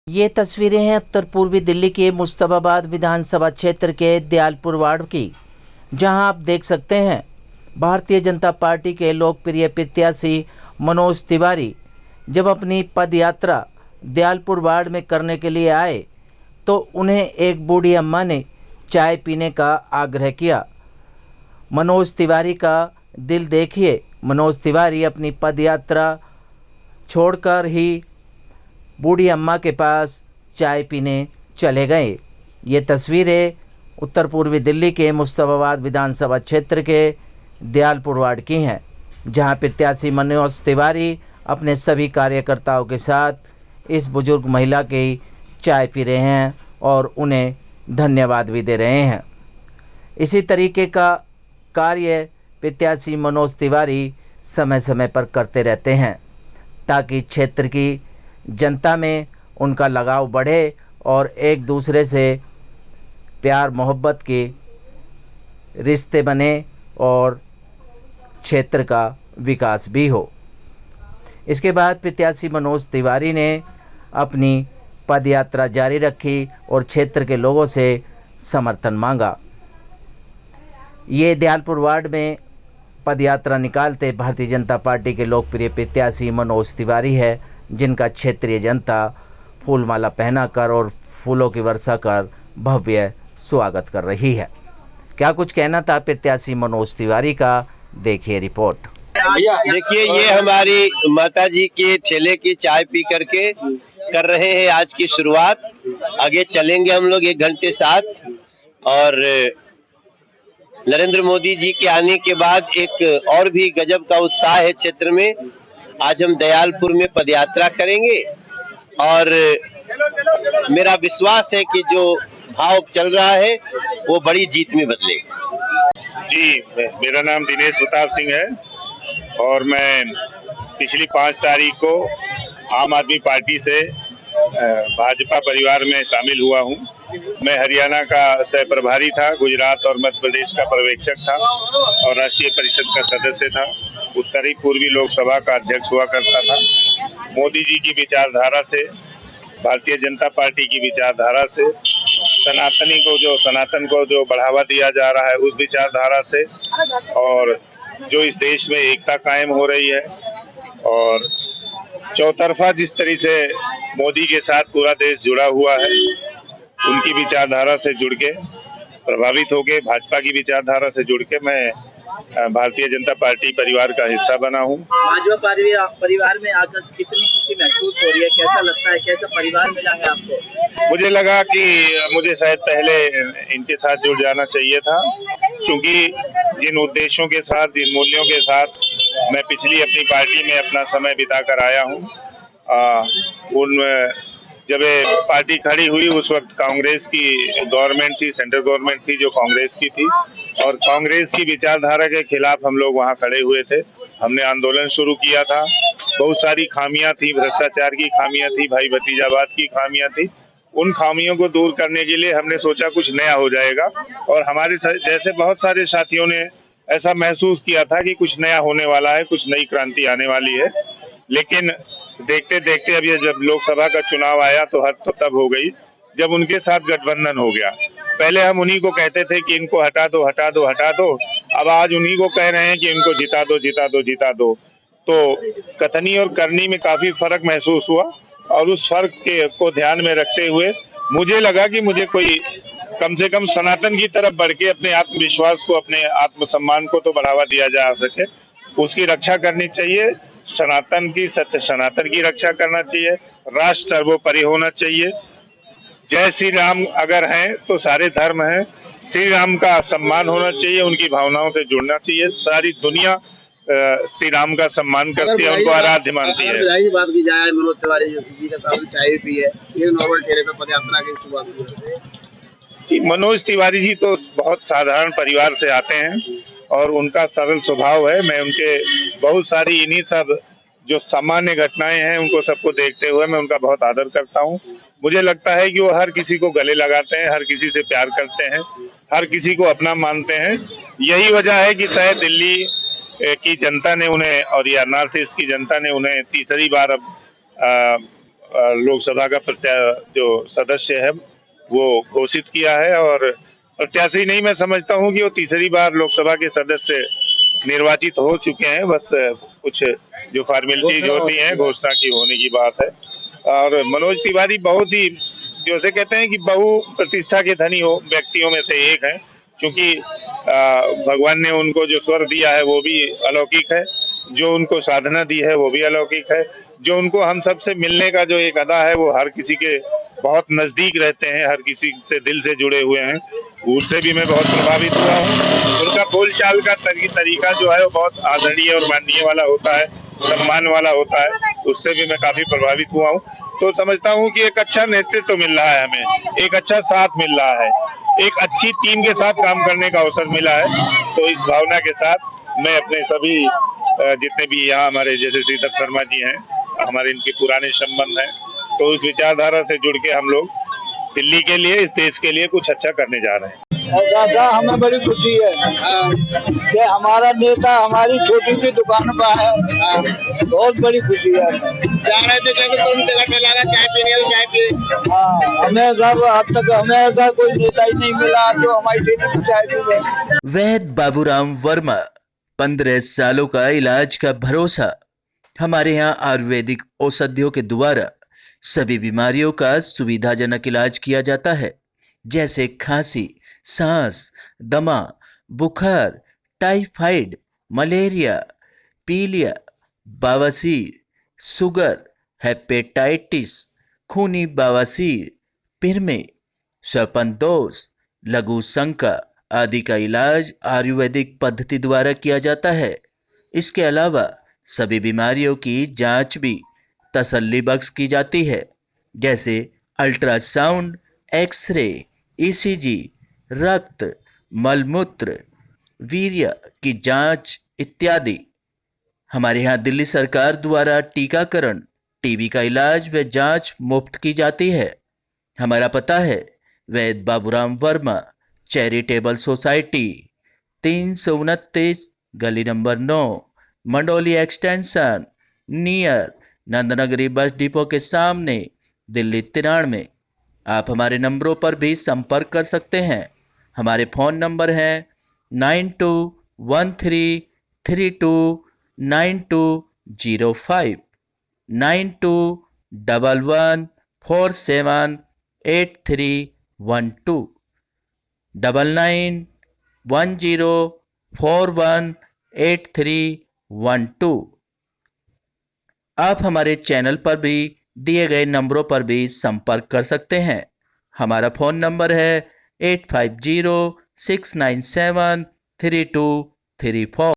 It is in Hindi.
ये तस्वीरें हैं उत्तर पूर्वी दिल्ली के मुस्तफाबाद विधानसभा क्षेत्र के दयालपुर वार्ड की, जहां आप देख सकते हैं भारतीय जनता पार्टी के लोकप्रिय प्रत्याशी मनोज तिवारी जब अपनी पद यात्रा दयालपुर वार्ड में करने के लिए आए तो उन्हें एक बूढ़ी अम्मा ने चाय पीने का आग्रह किया। मनोज तिवारी का दिल देखिए, मनोज तिवारी अपनी पद यात्रा छोड़कर ही बूढ़ी अम्मा के पास चाय पीने चले गए। ये तस्वीरें उत्तर पूर्वी दिल्ली के मुस्तफाबाद विधानसभा क्षेत्र के दयालपुर वार्ड की हैं, जहां प्रत्याशी मनोज तिवारी अपने सभी कार्यकर्ताओं के साथ इस बुजुर्ग महिला की चाय पी रहे हैं और उन्हें धन्यवाद भी दे रहे हैं। इसी तरीके का कार्य प्रत्याशी मनोज तिवारी समय समय पर करते रहते हैं ताकि क्षेत्र की जनता में उनका लगाव बढ़े और एक दूसरे से प्यार मोहब्बत के रिश्ते बने और क्षेत्र का विकास भी हो। इसके बाद प्रत्याशी मनोज तिवारी ने अपनी पदयात्रा जारी रखी और क्षेत्र के लोगों से समर्थन मांगा। ये दयालपुर वार्ड में पदयात्रा निकालते भारतीय जनता पार्टी के लोकप्रिय प्रत्याशी मनोज तिवारी है, जिनका क्षेत्रीय जनता फूलमाला पहनाकर और फूलों की वर्षा कर भव्य स्वागत कर रही है। क्या कुछ कहना था प्रत्याशी मनोज तिवारी का, देखिए रिपोर्ट। देखिए, ये हमारी माताजी के ठेले की चाय पी करके कर रहे हैं आज की शुरुआत। आगे चलेंगे हम लोग 1 घंटे साथ, और नरेंद्र मोदी जी के आने के बाद एक और भी गजब का उत्साह है क्षेत्र में। आज हम दयालपुर में पदयात्रा करेंगे और मेरा विश्वास है कि जो भाव चल रहा है वो बड़ी जीत में बदलेगा। जी, मेरा नाम दिनेश प्रताप सिंह है और मैं पिछली 5 तारीख को आम आदमी पार्टी से भाजपा परिवार में शामिल हुआ हूं। मैं हरियाणा का सह प्रभारी था, गुजरात और मध्य प्रदेश का पर्यवेक्षक था और राष्ट्रीय परिषद का सदस्य था। उत्तरी पूर्वी लोकसभा का अध्यक्ष हुआ करता था। मोदी जी की विचारधारा से, भारतीय जनता पार्टी की विचारधारा से, सनातन को जो बढ़ावा दिया जा रहा है उस विचारधारा से, और जो इस देश में एकता कायम हो रही है और चौतरफा जिस तरह से मोदी के साथ पूरा देश जुड़ा हुआ है, उनकी विचारधारा से जुड़ के, प्रभावित होके, भाजपा की विचारधारा से जुड़ के मैं भारतीय जनता पार्टी परिवार का हिस्सा बना हूँ। भाजपा परिवार में आकर कितनी खुशी महसूस हो रही है, कैसा लगता है, कैसा परिवार मिला है आपको? मुझे लगा कि मुझे शायद पहले इनके साथ जुड़ जाना चाहिए था, क्योंकि जिन उद्देश्यों के साथ, जिन मूल्यों के साथ मैं पिछली अपनी पार्टी में अपना समय बिता कर आया हूँ, जब पार्टी खड़ी हुई उस वक्त कांग्रेस की गवर्नमेंट थी, सेंट्रल गवर्नमेंट थी जो कांग्रेस की थी, और कांग्रेस की विचारधारा के खिलाफ हम लोग वहां खड़े हुए थे। हमने आंदोलन शुरू किया था। बहुत सारी खामियां थी, भ्रष्टाचार की खामियां थी, भाई भतीजावाद की खामियां थी। उन खामियों को दूर करने के लिए हमने सोचा कुछ नया हो जाएगा, और हमारे जैसे बहुत सारे साथियों ने ऐसा महसूस किया था कि कुछ नया होने वाला है, कुछ नई क्रांति आने वाली है। लेकिन देखते देखते अब ये जब लोकसभा का चुनाव आया तो हद तो तब हो गई जब उनके साथ गठबंधन हो गया। पहले हम उन्हीं को कहते थे कि इनको हटा दो, हटा दो, हटा दो, अब आज उन्हीं को कह रहे हैं कि इनको जिता दो, जिता दो, जिता दो। तो कथनी और करनी में काफी फर्क महसूस हुआ, और उस फर्क को ध्यान में रखते हुए मुझे लगा कि मुझे कोई कम से कम सनातन की तरफ बढ़ के अपने आत्मविश्वास को, अपने आत्मसम्मान को तो बढ़ावा दिया जा सके, उसकी रक्षा करनी चाहिए। सनातन की, सत्य सनातन की रक्षा करना चाहिए। राष्ट्र सर्वोपरि होना चाहिए। जय श्री राम अगर हैं तो सारे धर्म हैं। श्री राम का सम्मान होना चाहिए, उनकी भावनाओं से जुड़ना चाहिए। सारी दुनिया श्री राम का सम्मान करती है, उनको आराध्य मानती है। बात की जाए, मनोज तिवारी जी का चाय भी है, ये नॉर्मल ठेले पे पदयात्रा की शुरुआत जी, मनोज तिवारी जी तो बहुत साधारण परिवार से आते हैं और उनका सरल स्वभाव है। मैं उनके बहुत सारी इन्हीं सब जो सामान्य घटनाएं हैं उनको सबको देखते हुए मैं उनका बहुत आदर करता हूं। मुझे लगता है कि वो हर किसी को गले लगाते हैं, हर किसी से प्यार करते हैं, हर किसी को अपना मानते हैं। यही वजह है कि शायद दिल्ली की जनता ने उन्हें और या नॉर्थ ईस्ट की जनता ने उन्हें तीसरी बार अब लोकसभा का जो सदस्य है वो घोषित किया है। और प्रत्याशी नहीं, मैं समझता हूं कि वो तीसरी बार लोकसभा के सदस्य निर्वाचित हो चुके हैं। बस कुछ जो फॉर्मेलिटीज होती हैं घोषणा की होने की बात है। और मनोज तिवारी बहुत ही, जैसे कहते हैं कि बहु प्रतिष्ठा के धनी हो व्यक्तियों में से एक है, क्योंकि भगवान ने उनको जो स्वर दिया है वो भी अलौकिक है, जो उनको साधना दी है वो भी अलौकिक है, जो उनको हम सबसे मिलने का जो एक अदा है वो हर किसी के बहुत नजदीक रहते हैं, हर किसी से दिल से जुड़े हुए हैं। उनसे भी मैं बहुत प्रभावित हुआ हूँ। उनका बोल चाल का तरीका जो है वो बहुत आदरणीय और माननीय वाला होता है, सम्मान वाला होता है, उससे भी मैं काफी प्रभावित हुआ हूँ। तो समझता हूँ कि एक अच्छा नेतृत्व मिल रहा है हमें, एक अच्छा साथ मिल रहा है, एक अच्छी टीम के साथ काम करने का अवसर मिला है। तो इस भावना के साथ मैं अपने सभी जितने भी यहाँ हमारे जैसे श्रीधर शर्मा जी हैं, हमारे इनके पुराने संबंध हैं, तो उस विचारधारा से जुड़ के हम लोग दिल्ली के लिए, इस देश के लिए कुछ अच्छा करने जा रहे हैं। दादा हमें बड़ी खुशी है कि हमारा नेता हमारी छोटी सी दुकान पर है, बहुत बड़ी खुशी है। जा रहे थे जब तुम जगह पे लगा चाय पीने और चाय पी। हाँ, हमें सब अब तक हमें ऐसा कोई नेता ही नहीं मिला जो हमारी ठेली पे चाय पी। वैद्य बाबूराम वर्मा, 15 सालों का इलाज का भरोसा। हमारे यहाँ आयुर्वेदिक औषधियों के द्वारा सभी बीमारियों का सुविधाजनक इलाज किया जाता है, जैसे खांसी, सांस, दमा, बुखार, टाइफाइड, मलेरिया, पीलिया, बवासीर, शुगर, हेपेटाइटिस, खूनी बवासीर, पिरमे, श्वसन लघु शंका आदि का इलाज आयुर्वेदिक पद्धति द्वारा किया जाता है। इसके अलावा सभी बीमारियों की जांच भी तसल्ली बख्श की जाती है, जैसे अल्ट्रासाउंड, एक्सरे, ईसीजी, रक्त, मलमूत्र, वीर्य की जांच इत्यादि। हमारे यहाँ दिल्ली सरकार द्वारा टीकाकरण, टीबी का इलाज व जांच मुफ्त की जाती है। हमारा पता है वैद्य बाबूराम वर्मा चैरिटेबल सोसाइटी, 329 गली number 9, Mandoli extension, near Nand Nagri bus depot के सामने, दिल्ली 93। आप हमारे नंबरों पर भी संपर्क कर सकते हैं। हमारे फ़ोन नंबर हैं 9213329205, 9211478312, 9910418312। आप हमारे चैनल पर भी दिए गए नंबरों पर भी संपर्क कर सकते हैं। हमारा फ़ोन नंबर है 8506973234।